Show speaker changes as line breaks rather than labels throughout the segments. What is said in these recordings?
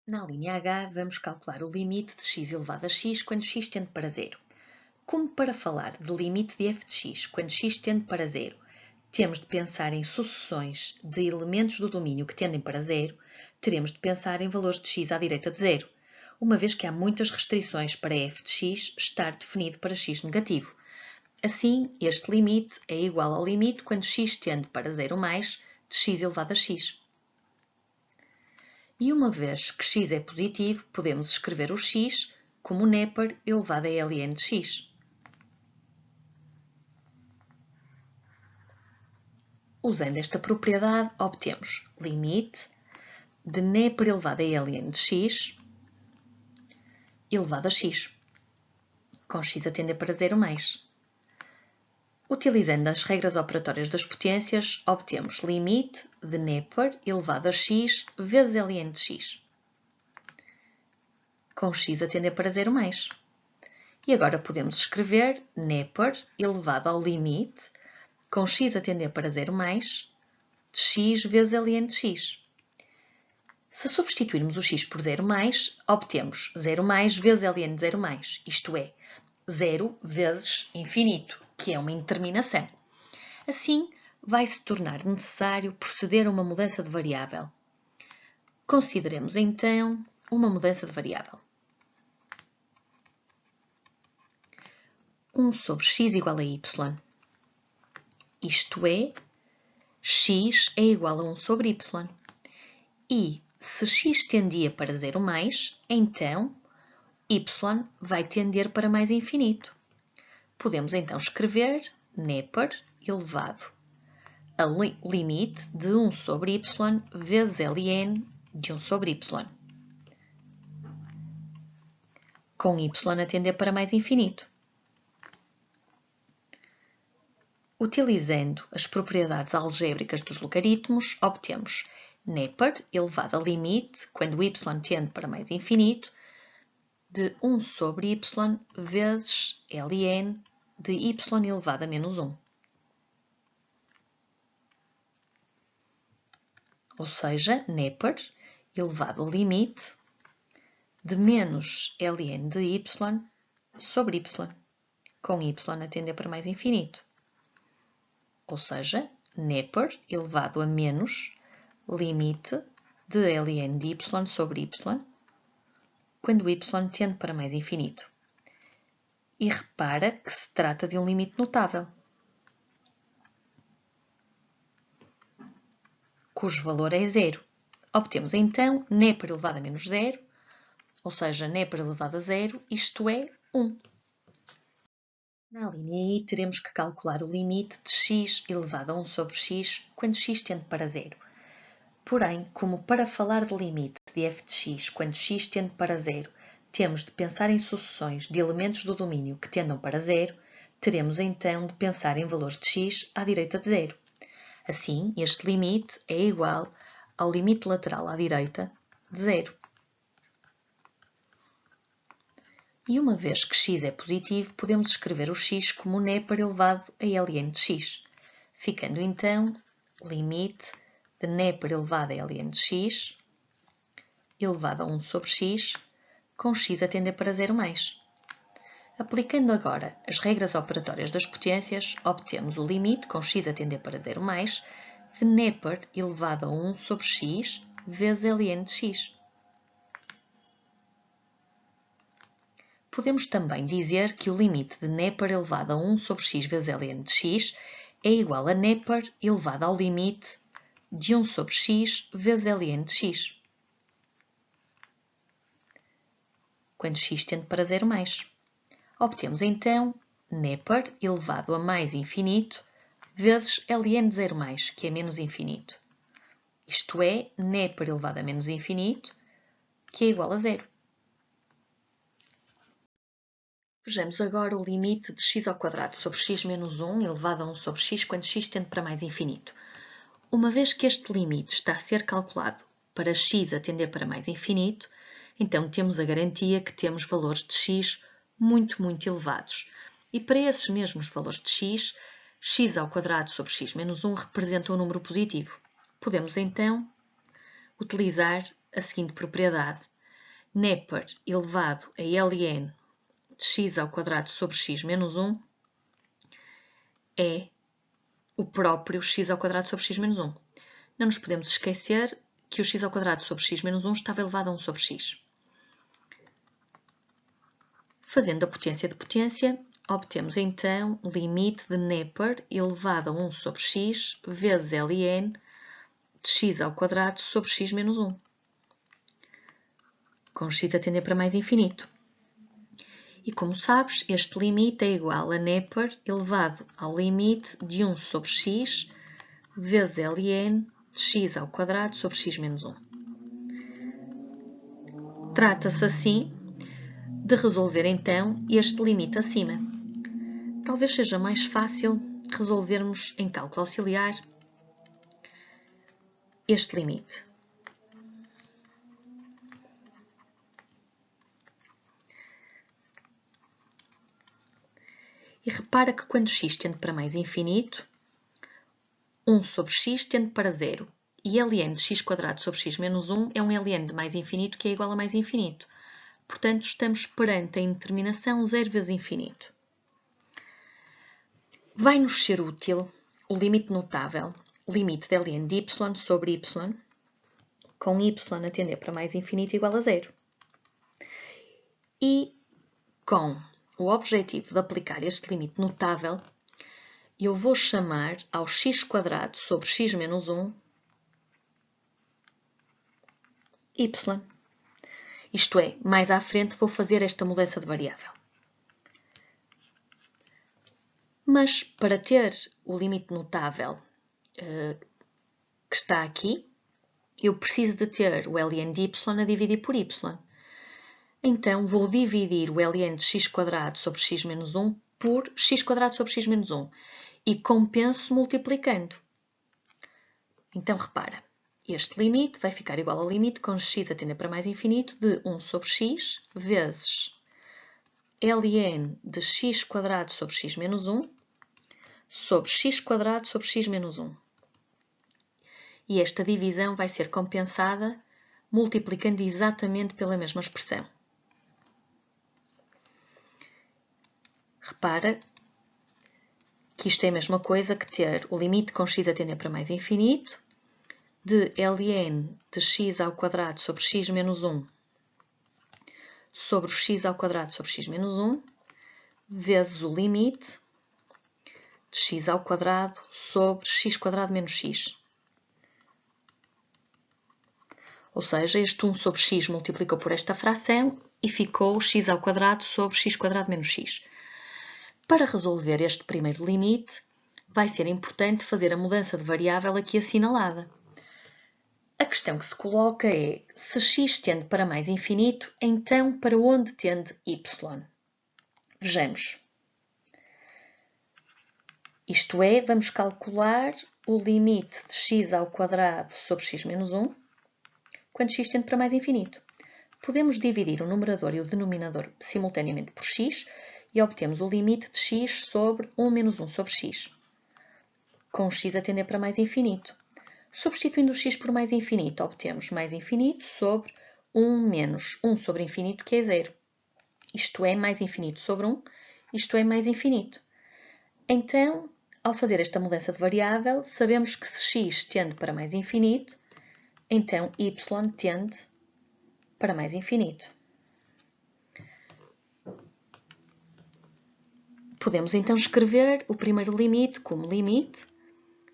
Na linha H, vamos calcular o limite de x elevado a x quando x tende para zero. Como para falar de limite de f de x quando x tende para zero, temos de pensar em sucessões de elementos do domínio que tendem para zero, teremos de pensar em valores de x à direita de zero, uma vez que há muitas restrições para f de x estar definido para x negativo. Assim, este limite é igual ao limite quando x tende para zero mais de x elevado a x. E uma vez que x é positivo, podemos escrever o x como Nepper elevado a ln de x. Usando esta propriedade, obtemos limite de Nepper elevado a ln de x elevado a x, com x a tender para zero mais. Utilizando as regras operatórias das potências, obtemos limite de Nepper elevado a x vezes ln de x, com x a tender para zero mais. E agora podemos escrever Nepper elevado ao limite, com x a tender para zero mais, de x vezes ln de x. Se substituirmos o x por zero mais, obtemos zero mais vezes ln de zero mais, isto é, 0 vezes infinito, que é uma indeterminação. Assim, vai se tornar necessário proceder a uma mudança de variável. Consideremos então uma mudança de variável. 1 sobre x igual a y. Isto é, x é igual a 1 sobre y. E se x tendia para zero mais, então y vai tender para mais infinito. Podemos então escrever Nepper elevado a limite de 1 sobre y vezes ln de 1 sobre y, com y a tender para mais infinito. Utilizando as propriedades algébricas dos logaritmos, obtemos Nepper elevado a limite, quando y tende para mais infinito, de 1 sobre y vezes ln de y elevado a menos 1. Ou seja, Nepper elevado ao limite de menos ln de y sobre y, com y a tender para mais infinito. Ou seja, Nepper elevado a menos limite de ln de y sobre y, quando y tende para mais infinito. E repara que se trata de um limite notável, cujo valor é zero. Obtemos então Nepper elevado a menos zero, ou seja, Nepper elevado a zero, isto é 1. Na linha I, teremos que calcular o limite de x elevado a 1 sobre x quando x tende para zero. Porém, como para falar de limite de f de x quando x tende para zero, temos de pensar em sucessões de elementos do domínio que tendam para zero, teremos então de pensar em valores de x à direita de zero. Assim, este limite é igual ao limite lateral à direita de zero. E uma vez que x é positivo, podemos escrever o x como Nepper elevado a ln de x, ficando então limite de Nepper elevado a ln de x elevado a 1 sobre x, com x a tender para zero mais. Aplicando agora as regras operatórias das potências, obtemos o limite, com x a tender para zero mais, de Nepper elevado a 1 sobre x vezes ln de x. Podemos também dizer que o limite de Nepper elevado a 1 sobre x vezes ln de x é igual a Nepper elevado ao limite de 1 sobre x vezes ln de x, quando x tende para zero mais. Obtemos então Nepper elevado a mais infinito vezes ln de zero mais, que é menos infinito. Isto é, Nepper elevado a menos infinito, que é igual a zero. Vejamos agora o limite de x ao quadrado sobre x menos 1 elevado a 1 sobre x quando x tende para mais infinito. Uma vez que este limite está a ser calculado para x a tender para mais infinito, então temos a garantia que temos valores de x muito elevados. E para esses mesmos valores de x ao quadrado sobre x menos 1 representa um número positivo. Podemos então utilizar a seguinte propriedade, Nepper elevado a ln de x ao quadrado sobre x menos 1 é o próprio x ao quadrado sobre x menos 1. Não nos podemos esquecer que o x ao quadrado sobre x menos 1 estava elevado a 1 sobre x. Fazendo a potência de potência, obtemos então o limite de Nepper elevado a 1 sobre x vezes ln de x ao quadrado sobre x menos 1, com x a tender para mais infinito. E como sabes, este limite é igual a Nepper elevado ao limite de 1 sobre x vezes ln de x ao quadrado sobre x menos 1. Trata-se assim de resolver então este limite acima. Talvez seja mais fácil resolvermos em cálculo auxiliar este limite. E repara que quando x tende para mais infinito, 1 sobre x tende para 0. E ln de x² sobre x menos 1 é um ln de mais infinito que é igual a mais infinito. Portanto, estamos perante a indeterminação 0 vezes infinito. Vai-nos ser útil o limite notável, limite de ln de y sobre y, com y a tender para mais infinito igual a 0. E com o objetivo de aplicar este limite notável, eu vou chamar ao x² sobre x menos 1 y. Isto é, mais à frente vou fazer esta mudança de variável. Mas para ter o limite notável que está aqui, eu preciso de ter o ln de y a dividir por y. Então, vou dividir o ln de x² sobre x menos 1 por x² sobre x menos 1 e compenso multiplicando. Então, repara, este limite vai ficar igual ao limite com x a tender para mais infinito de 1 sobre x vezes ln de x² sobre x menos 1 sobre x² sobre x menos 1. E esta divisão vai ser compensada multiplicando exatamente pela mesma expressão. Repara que isto é a mesma coisa que ter o limite com x a tender para mais infinito de ln de x² sobre x menos 1 sobre o x² sobre x menos 1 vezes o limite de x² sobre x² menos x. Ou seja, este 1 sobre x multiplicou por esta fração e ficou x² sobre x² menos x. Para resolver este primeiro limite, vai ser importante fazer a mudança de variável aqui assinalada. A questão que se coloca é, se x tende para mais infinito, então para onde tende y? Vejamos. Isto é, vamos calcular o limite de x² sobre x menos 1, quando x tende para mais infinito. Podemos dividir o numerador e o denominador simultaneamente por x e obtemos o limite de x sobre 1 menos 1 sobre x, com x a tender para mais infinito. Substituindo o x por mais infinito, obtemos mais infinito sobre 1 menos 1 sobre infinito, que é 0. Isto é, mais infinito sobre 1, isto é, mais infinito. Então, ao fazer esta mudança de variável, sabemos que se x tende para mais infinito, então y tende para mais infinito. Podemos então escrever o primeiro limite como limite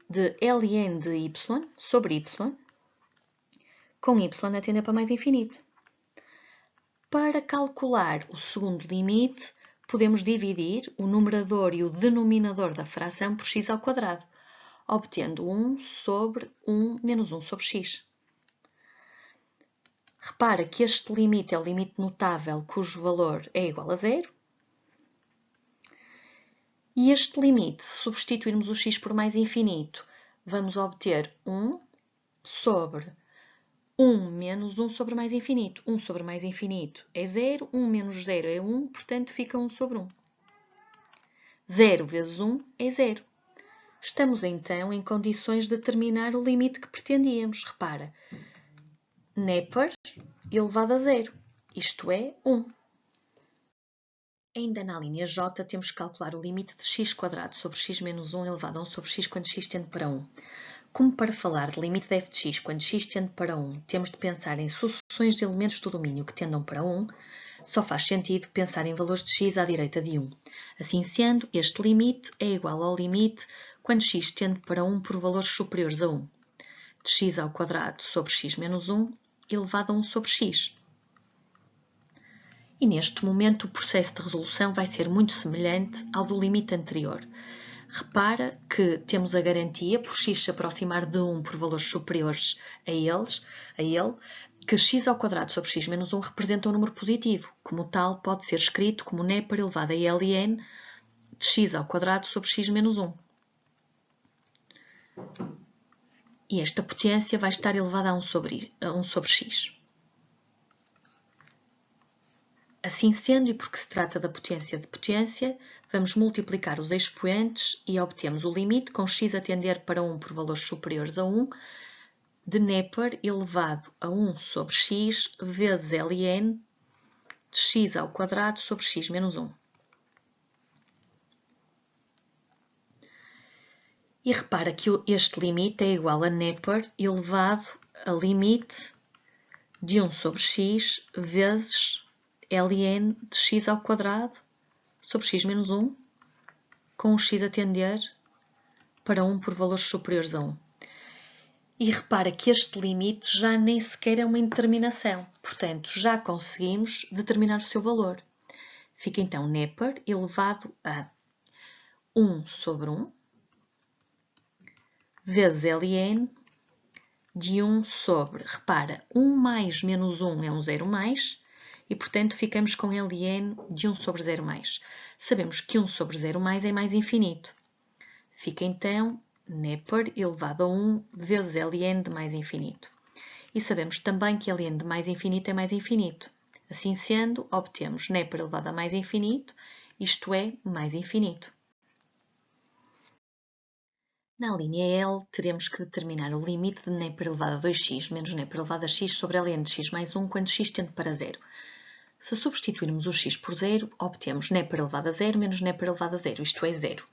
de ln de y sobre y, com y a tender para mais infinito. Para calcular o segundo limite, podemos dividir o numerador e o denominador da fração por x², obtendo 1 sobre 1 menos 1 sobre x. Repara que este limite é o limite notável cujo valor é igual a 0. E este limite, se substituirmos o x por mais infinito, vamos obter 1 sobre 1 menos 1 sobre mais infinito. 1 sobre mais infinito é 0, 1 menos 0 é 1, portanto fica 1 sobre 1. 0 vezes 1 é 0. Estamos então em condições de determinar o limite que pretendíamos. Repara, Nepper elevado a 0. isto é 1. Ainda na linha J, temos que calcular o limite de x² sobre x menos 1 elevado a 1 sobre x quando x tende para 1. Como para falar de limite de f de x quando x tende para 1, temos de pensar em sucessões de elementos do domínio que tendam para 1, só faz sentido pensar em valores de x à direita de 1. Assim sendo, este limite é igual ao limite quando x tende para 1 por valores superiores a 1, de x² sobre x menos 1 elevado a 1 sobre x. E neste momento o processo de resolução vai ser muito semelhante ao do limite anterior. Repara que temos a garantia, por x se aproximar de 1 por valores superiores a ele, que x² sobre x menos 1 representa um número positivo. Como tal, pode ser escrito como Nepper elevado a ln de x² sobre x menos 1. E esta potência vai estar elevada a 1 sobre x. Assim sendo, e porque se trata da potência de potência, vamos multiplicar os expoentes e obtemos o limite com x a tender para 1 por valores superiores a 1 de Nepper elevado a 1 sobre x vezes ln de x² sobre x menos 1. E repara que este limite é igual a Nepper elevado a limite de 1 sobre x vezes ln de x² sobre x menos 1, com o x a tender para 1 por valores superiores a 1. E repara que este limite já nem sequer é uma indeterminação, portanto, já conseguimos determinar o seu valor. Fica então Nepper elevado a 1 sobre 1 vezes ln de 1 sobre, repara, 1 mais menos 1 é um 0 mais, e portanto ficamos com ln de 1 sobre 0 mais. Sabemos que 1 sobre 0 mais é mais infinito. Fica então Nepper elevado a 1 vezes ln de mais infinito. E sabemos também que ln de mais infinito é mais infinito. Assim sendo, obtemos Nepper elevado a mais infinito, isto é, mais infinito. Na linha L, teremos que determinar o limite de Nepper elevado a 2x menos Nepper elevado a x sobre ln de x mais 1 quando x tende para 0. Se substituirmos o x por 0, obtemos Nepper elevado a 0 menos Nepper elevado a 0, isto é 0.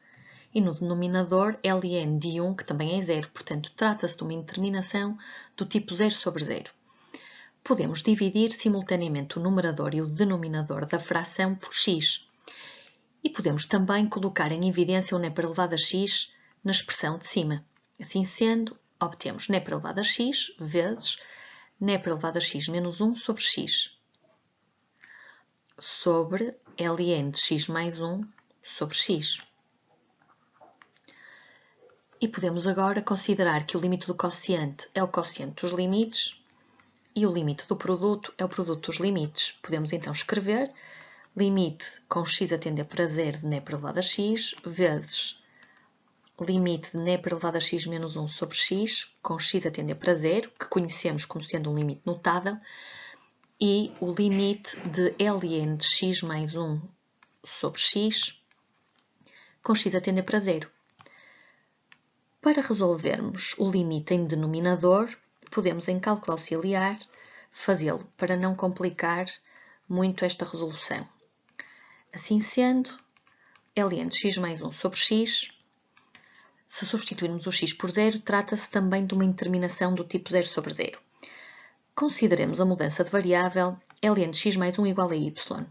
E no denominador, ln de 1, que também é 0, portanto, trata-se de uma indeterminação do tipo 0 sobre 0. Podemos dividir simultaneamente o numerador e o denominador da fração por x. E podemos também colocar em evidência o Nepper elevado a x na expressão de cima. Assim sendo, obtemos Nepper elevado a x vezes Nepper elevado a x menos 1 sobre x sobre ln de x mais 1 sobre x. E podemos agora considerar que o limite do quociente é o quociente dos limites e o limite do produto é o produto dos limites. Podemos então escrever limite com x a tender para 0 de Nepper elevado a x vezes limite de Nepper elevado a x menos 1 sobre x com x a tender para 0, que conhecemos como sendo um limite notável, e o limite de ln de x mais 1 sobre x com x a tender para 0. Para resolvermos o limite em denominador, podemos em cálculo auxiliar fazê-lo para não complicar muito esta resolução. Assim sendo, ln de x mais 1 sobre x, se substituirmos o x por 0, trata-se também de uma indeterminação do tipo 0 sobre 0. Consideremos a mudança de variável ln de x mais 1 igual a y.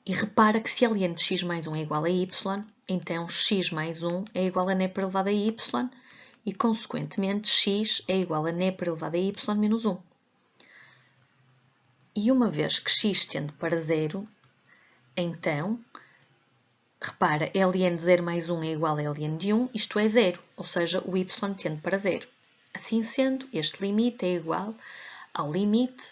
E repara que se ln de x mais 1 é igual a y, então x mais 1 é igual a Nepper elevado a y e, consequentemente, x é igual a Nepper elevado a y menos 1. E uma vez que x tende para 0, então, repara, ln de 0 mais 1 é igual a ln de 1, isto é 0, ou seja, o y tende para 0. Assim sendo, este limite é igual ao limite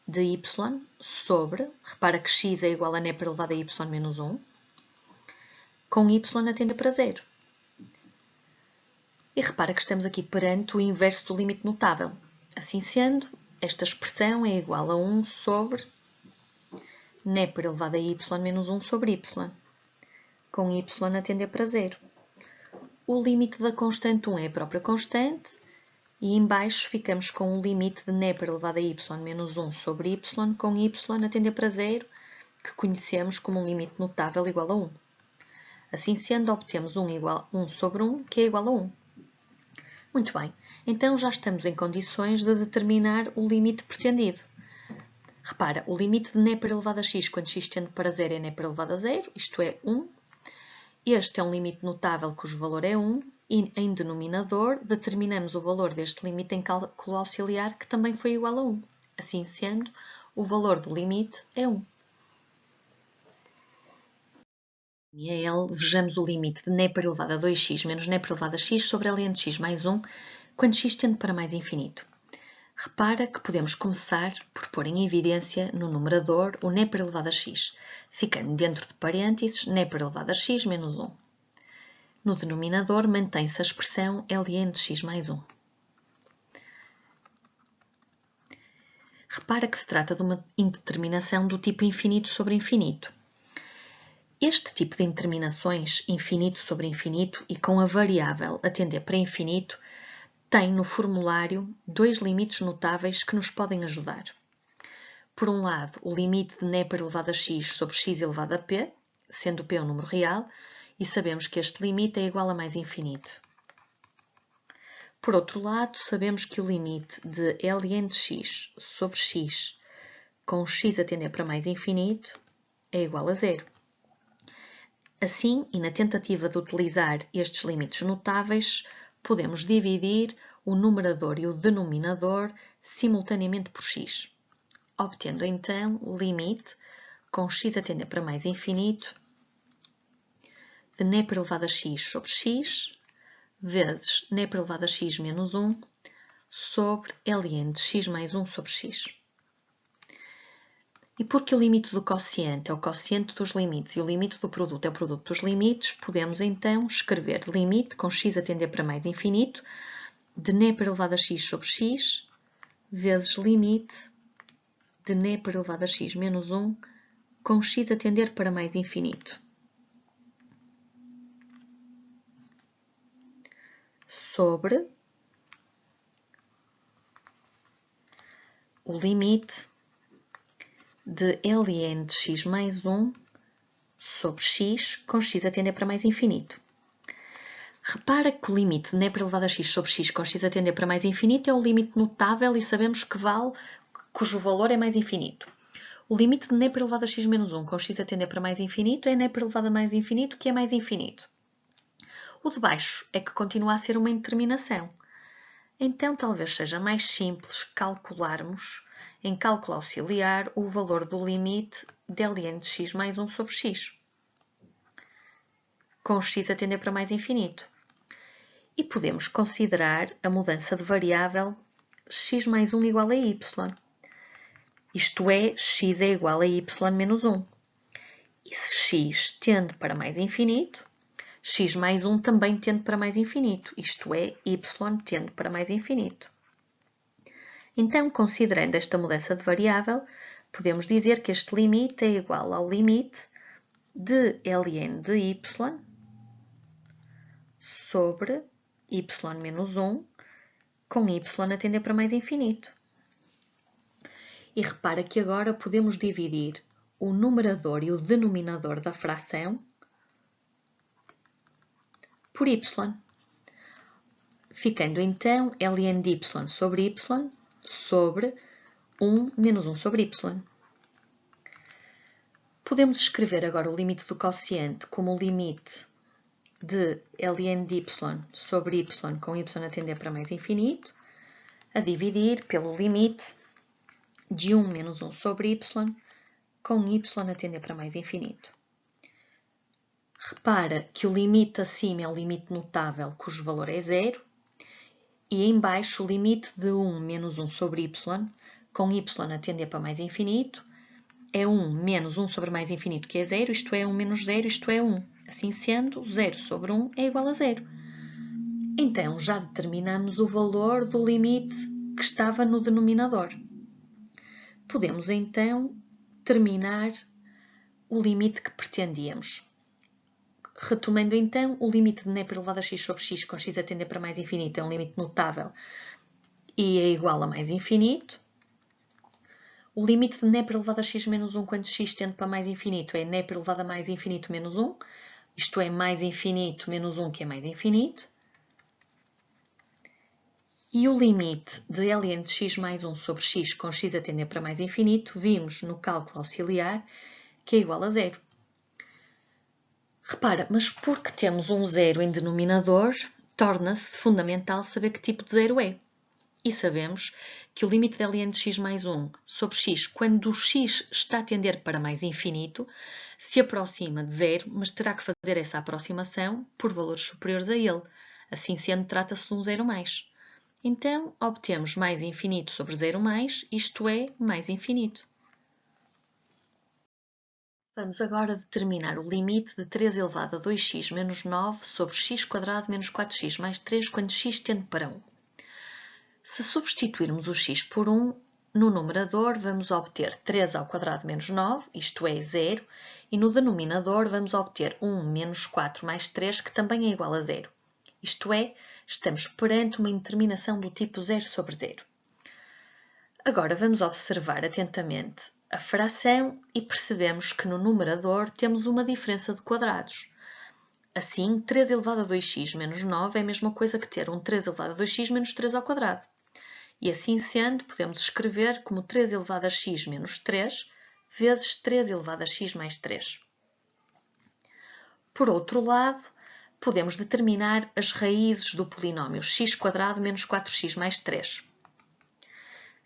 de y sobre, repara que x é igual a Nepper elevado a y menos 1, com y a tender para 0. E repara que estamos aqui perante o inverso do limite notável. Assim sendo, esta expressão é igual a 1 sobre Nepper elevado a y menos 1 sobre y, com y a tender para 0. o limite da constante 1 é a própria constante, e em baixo ficamos com o limite de n elevado a y menos 1 sobre y, com y a tender para 0, que conhecemos como um limite notável igual a 1. Assim sendo, obtemos 1 sobre 1, que é igual a 1. Muito bem, então já estamos em condições de determinar o limite pretendido. Repara, o limite de n elevado a x quando x tende para 0 é n elevado a 0, isto é 1. Este é um limite notável cujo valor é 1, e em denominador determinamos o valor deste limite em cálculo auxiliar, que também foi igual a 1. Assim sendo, o valor do limite é 1. E a L, vejamos o limite de n elevado a 2x menos n elevado a x sobre ln de x mais 1, quando x tende para mais infinito. Repara que podemos começar por pôr em evidência no numerador o n elevado a x, ficando dentro de parênteses n elevado a x menos 1. No denominador mantém-se a expressão ln de x mais 1. Repara que se trata de uma indeterminação do tipo infinito sobre infinito. Este tipo de indeterminações, infinito sobre infinito e com a variável a tender para infinito, tem no formulário dois limites notáveis que nos podem ajudar. Por um lado, o limite de n elevado a x sobre x elevado a p, sendo p um número real, e sabemos que este limite é igual a mais infinito. Por outro lado, sabemos que o limite de ln de x sobre x com x a tender para mais infinito é igual a 0. Assim, e na tentativa de utilizar estes limites notáveis, podemos dividir o numerador e o denominador simultaneamente por x, obtendo então o limite com x a tender para mais infinito de n elevado a x sobre x vezes n elevado a x menos 1 sobre ln de x mais 1 sobre x. E porque o limite do quociente é o quociente dos limites e o limite do produto é o produto dos limites, podemos então escrever limite com x a tender para mais infinito de n elevado a x sobre x vezes limite de n elevado a x menos 1 com x a tender para mais infinito. Sobre o limite de ln de x mais 1 sobre x com x a tender para mais infinito. Repara que o limite de n elevado a x sobre x com x a tender para mais infinito é um limite notável e sabemos que vale, cujo valor é mais infinito. O limite de n elevado a x menos 1 com x a tender para mais infinito é n elevado a mais infinito, que é mais infinito. O de baixo é que continua a ser uma indeterminação. Então, talvez seja mais simples calcularmos, em cálculo auxiliar, o valor do limite de ln de x mais 1 sobre x, com x a tender para mais infinito. E podemos considerar a mudança de variável x mais 1 igual a y. Isto é, x é igual a y menos 1. E se x tende para mais infinito, x mais 1 também tende para mais infinito, isto é, y tende para mais infinito. Então, considerando esta mudança de variável, podemos dizer que este limite é igual ao limite de ln de y sobre y menos 1, com y a tender para mais infinito. E repara que agora podemos dividir o numerador e o denominador da fração por y, ficando então ln de y sobre 1 menos 1 sobre y. Podemos escrever agora o limite do quociente como o limite de ln de y sobre y com y a tender para mais infinito, a dividir pelo limite de 1 menos 1 sobre y com y a tender para mais infinito. Repara que o limite acima é o limite notável cujo valor é 0 e em baixo o limite de 1 menos 1 sobre y com y a tender para mais infinito é 1 menos 1 sobre mais infinito, que é 0, isto é 1 menos 0, isto é 1. Assim sendo, 0 sobre 1 é igual a 0. Então, já determinamos o valor do limite que estava no denominador. Podemos, então, terminar o limite que pretendíamos. Retomando então, o limite de n por elevado a x sobre x com x a tender para mais infinito é um limite notável e é igual a mais infinito. O limite de n por elevado a x menos 1 quando x tende para mais infinito é n por elevado a mais infinito menos 1, isto é, mais infinito menos 1 que é mais infinito. E o limite de Ln de x mais 1 sobre x com x a tender para mais infinito, vimos no cálculo auxiliar que é igual a zero. Repara, mas porque temos um zero em denominador, torna-se fundamental saber que tipo de zero é. E sabemos que o limite de Ln de x mais 1 sobre x, quando o x está a tender para mais infinito, se aproxima de zero, mas terá que fazer essa aproximação por valores superiores a ele. Assim sendo, trata-se de um zero mais. Então, obtemos mais infinito sobre zero mais, isto é, mais infinito. Vamos agora determinar o limite de 3 elevado a 2x menos 9 sobre x² menos 4x mais 3 quando x tende para 1. Se substituirmos o x por 1, no numerador vamos obter 3 ao quadrado menos 9, isto é, 0, e no denominador vamos obter 1 menos 4 mais 3, que também é igual a 0. Isto é, estamos perante uma indeterminação do tipo 0 sobre 0. Agora vamos observar atentamente a fração e percebemos que no numerador temos uma diferença de quadrados. Assim, 3 elevado a 2x menos 9 é a mesma coisa que ter um 3 elevado a 2x menos 3 ao quadrado. E assim sendo, podemos escrever como 3 elevado a x menos 3 vezes 3 elevado a x mais 3. Por outro lado, podemos determinar as raízes do polinómio x² menos 4x mais 3.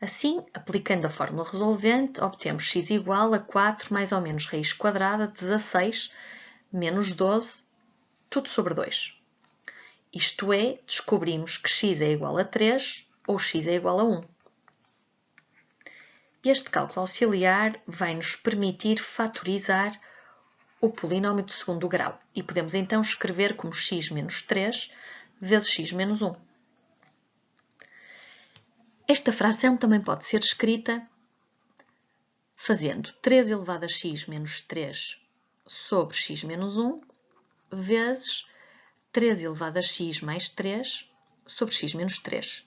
Assim, aplicando a fórmula resolvente, obtemos x igual a 4 mais ou menos raiz quadrada de 16 menos 12, tudo sobre 2. Isto é, descobrimos que x é igual a 3 ou x é igual a 1. Este cálculo auxiliar vai nos permitir fatorizar o polinómio de segundo grau e podemos então escrever como x menos 3 vezes x menos 1. Esta fração também pode ser escrita fazendo 3 elevado a x menos 3 sobre x menos 1 vezes 3 elevado a x mais 3 sobre x menos 3,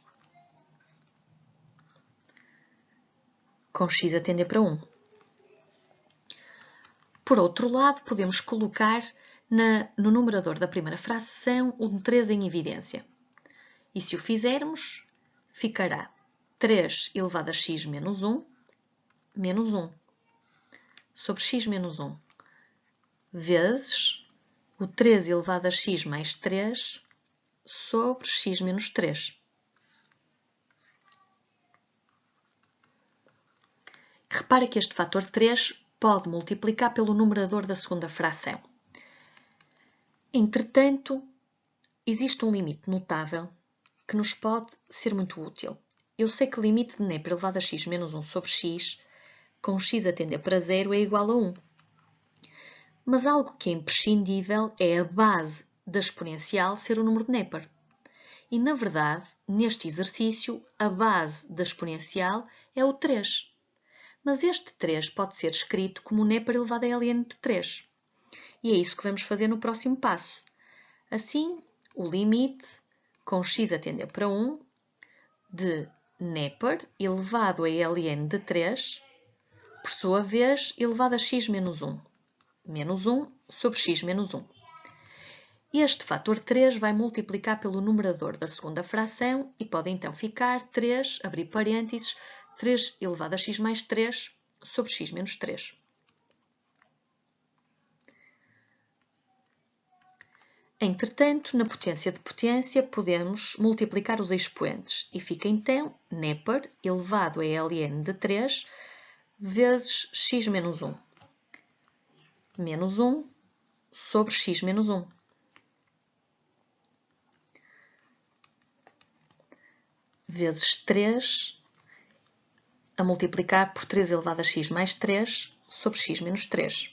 com x a tender para 1. Por outro lado, podemos colocar no numerador da primeira fração um 3 em evidência. E se o fizermos, ficará 3 elevado a x menos 1 sobre x menos 1 vezes o 3 elevado a x mais 3 sobre x menos 3. Repara que este fator 3 pode multiplicar pelo numerador da segunda fração. Entretanto, existe um limite notável que nos pode ser muito útil. Eu sei que o limite de n por elevado a x menos 1 sobre x, com x a tender para 0, é igual a 1. Mas algo que é imprescindível é a base da exponencial ser o número de Neper. E, na verdade, neste exercício, a base da exponencial é o 3. Mas este 3 pode ser escrito como Neper elevado a Ln de 3. E é isso que vamos fazer no próximo passo. Assim, o limite, com x a tender para 1, de Neper elevado a Ln de 3, por sua vez, elevado a x menos 1. Menos 1 sobre x menos 1. Este fator 3 vai multiplicar pelo numerador da segunda fração e pode então ficar 3, abrir parênteses, 3 elevado a x mais 3 sobre x menos 3. Entretanto, na potência de potência, podemos multiplicar os expoentes e fica então Neper elevado a Ln de 3 vezes x menos 1. Menos 1 sobre x menos 1. Vezes 3 a multiplicar por 3 elevado a x mais 3 sobre x menos 3.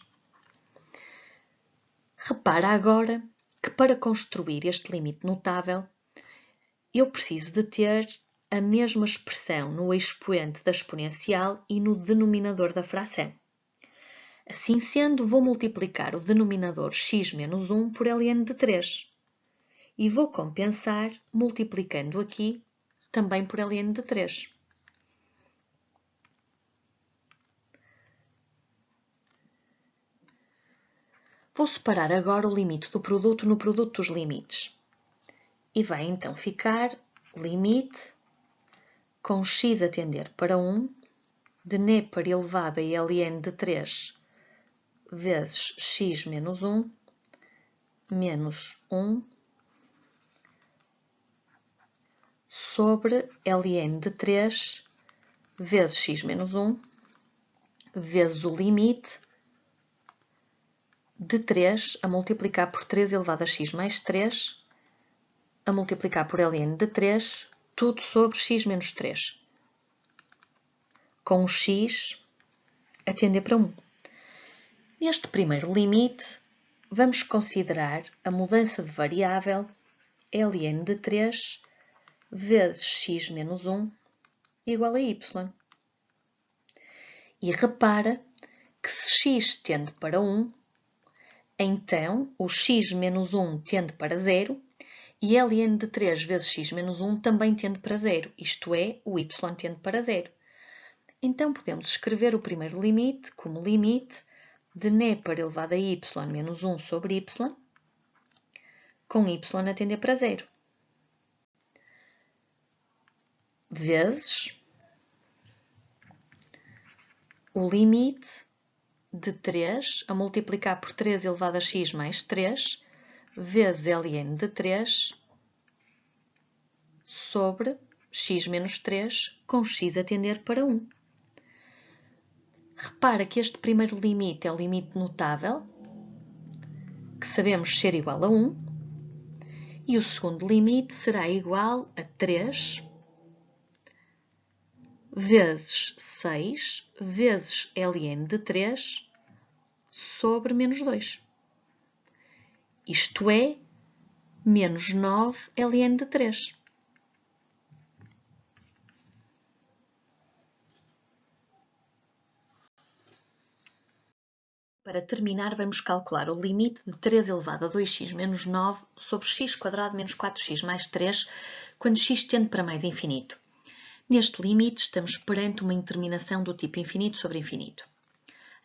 Repara agora que para construir este limite notável, eu preciso de ter a mesma expressão no expoente da exponencial e no denominador da fração. Assim sendo, vou multiplicar o denominador x menos 1 por ln de 3. E vou compensar multiplicando aqui também por ln de 3. Vou separar agora o limite do produto no produto dos limites. E vai então ficar limite com x a tender para 1 de népar elevado a ln de 3 vezes x menos 1 menos 1 sobre ln de 3 vezes x menos 1 vezes o limite de 3 a multiplicar por 3 elevado a x mais 3 a multiplicar por ln de 3, tudo sobre x menos 3, com o x a tender para 1. Neste primeiro limite, vamos considerar a mudança de variável ln de 3 vezes x menos 1 igual a y. E repara que se x tende para 1, então o x menos 1 tende para 0 e ln de 3 vezes x menos 1 também tende para 0, isto é, o y tende para 0. Então podemos escrever o primeiro limite como limite de népar elevado a y menos 1 sobre y, com y a tender para 0, vezes o limite de 3 a multiplicar por 3 elevado a x mais 3, vezes ln de 3 sobre x menos 3, com x a tender para 1. Repara que este primeiro limite é o limite notável, que sabemos ser igual a 1, e o segundo limite será igual a 3 vezes 6 vezes ln de 3 sobre menos 2. Isto é, menos 9 ln de 3. Para terminar, vamos calcular o limite de 3 elevado a 2x menos 9 sobre x² menos 4x mais 3, quando x tende para mais infinito. Neste limite, estamos perante uma indeterminação do tipo infinito sobre infinito.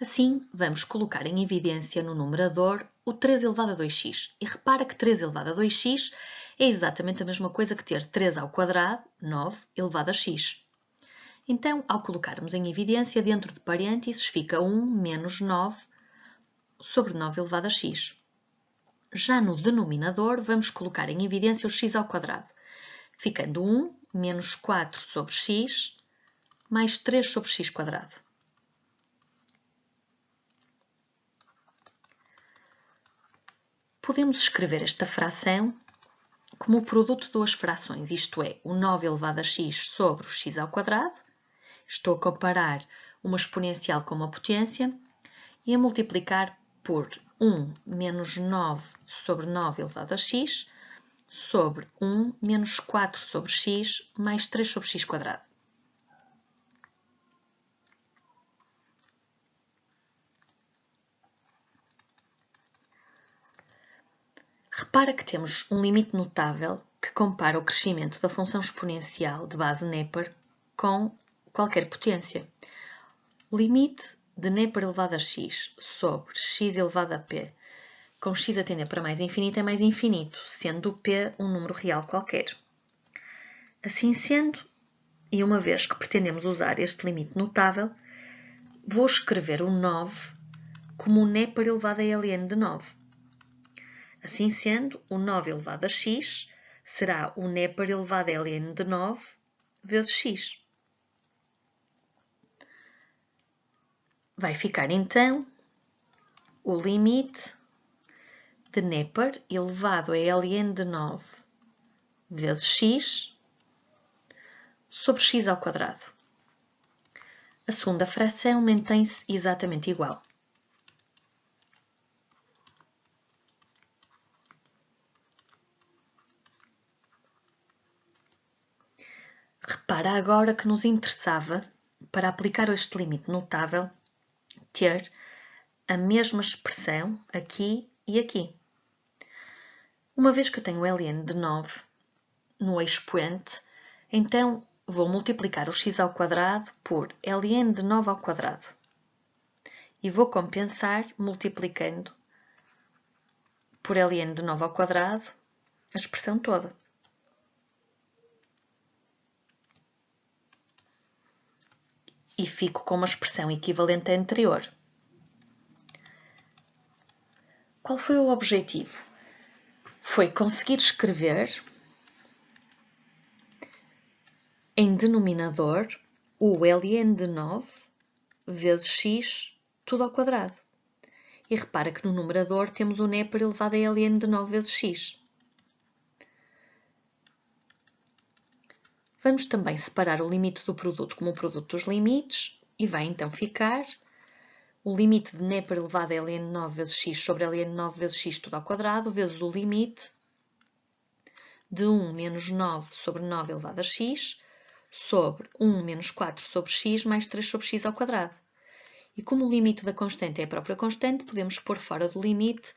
Assim, vamos colocar em evidência no numerador o 3 elevado a 2x. E repara que 3 elevado a 2x é exatamente a mesma coisa que ter 3 ao quadrado, 9, elevado a x. Então, ao colocarmos em evidência, dentro de parênteses, fica 1 menos 9 sobre 9 elevado a x. Já no denominador, vamos colocar em evidência o x ao quadrado, ficando 1 menos 4 sobre x mais 3 sobre x². Podemos escrever esta fração como o produto de duas frações, isto é, o 9 elevado a x sobre o x². Estou a comparar uma exponencial com uma potência e a multiplicar por 1 menos 9 sobre 9 elevado a x sobre 1 menos 4 sobre x mais 3 sobre x². Repara que temos um limite notável que compara o crescimento da função exponencial de base népar com qualquer potência. O limite de népar elevado a x sobre x elevado a p com x a tender para mais infinito é mais infinito, sendo o p um número real qualquer. Assim sendo, e uma vez que pretendemos usar este limite notável, vou escrever o 9 como o népar elevado a ln de 9. Assim sendo, o 9 elevado a x será o népar elevado a ln de 9 vezes x. Vai ficar então o limite de népar elevado a ln de 9 vezes x sobre x². A segunda fração mantém-se exatamente igual. Repara agora que nos interessava, para aplicar este limite notável, ter a mesma expressão aqui e aqui. Uma vez que eu tenho ln de 9 no expoente, então vou multiplicar o x ao quadrado por ln de 9 ao quadrado. E vou compensar multiplicando por ln de 9 ao quadrado a expressão toda. E fico com uma expressão equivalente à anterior. Qual foi o objetivo? Foi conseguir escrever em denominador o ln de 9 vezes x tudo ao quadrado. E repara que no numerador temos o NEPR elevado a ln de 9 vezes x. Vamos também separar o limite do produto como o produto dos limites e vai então ficar o limite de NEPR elevado a ln de 9 vezes x sobre ln de 9 vezes x tudo ao quadrado vezes o limite de 1 menos 9 sobre 9 elevado a x sobre 1 menos 4 sobre x mais 3 sobre x ao quadrado. E como o limite da constante é a própria constante, podemos pôr fora do limite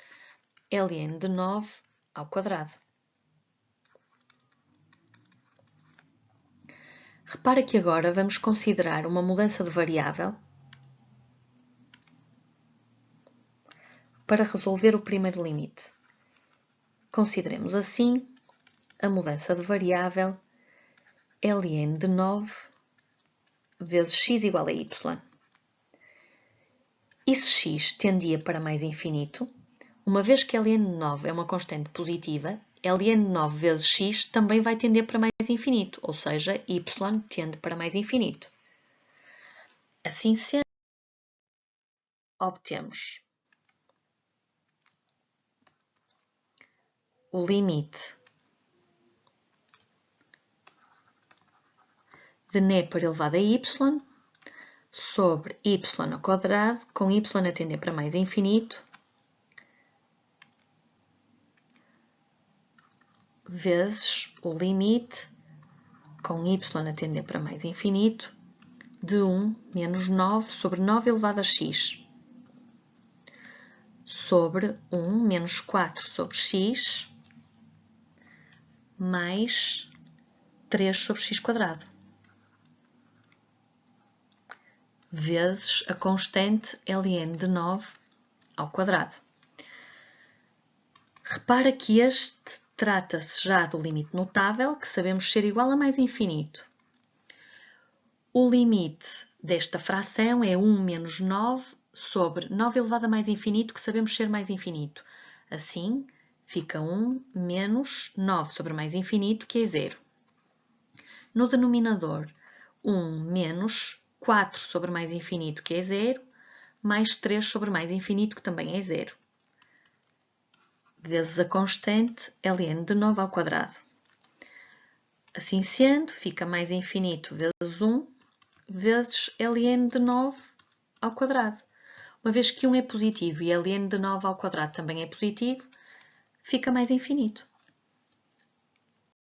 ln de 9 ao quadrado. Repara que agora vamos considerar uma mudança de variável para resolver o primeiro limite. Consideremos assim a mudança de variável ln de 9 vezes x igual a y. E se x tendia para mais infinito, uma vez que ln de 9 é uma constante positiva, ln de 9 vezes x também vai tender para mais infinito, ou seja, y tende para mais infinito. Assim sendo, obtemos o limite de NEPR elevado a y sobre y ao quadrado, com y a tender para mais infinito, vezes o limite, com y a tender para mais infinito, de 1 menos 9 sobre 9 elevado a x, sobre 1 menos 4 sobre x, mais 3 sobre x quadrado, vezes a constante ln de 9 ao quadrado. Repara que este trata-se já do limite notável, que sabemos ser igual a mais infinito. O limite desta fração é 1 menos 9 sobre 9 elevado a mais infinito, que sabemos ser mais infinito. Assim, fica 1 menos 9 sobre mais infinito, que é 0. No denominador, 1 menos 4 sobre mais infinito, que é 0, mais 3 sobre mais infinito, que também é 0. Vezes a constante ln de 9 ao quadrado. Assim sendo, fica mais infinito vezes 1 vezes ln de 9 ao quadrado. Uma vez que 1 é positivo e ln de 9 ao quadrado também é positivo, fica mais infinito.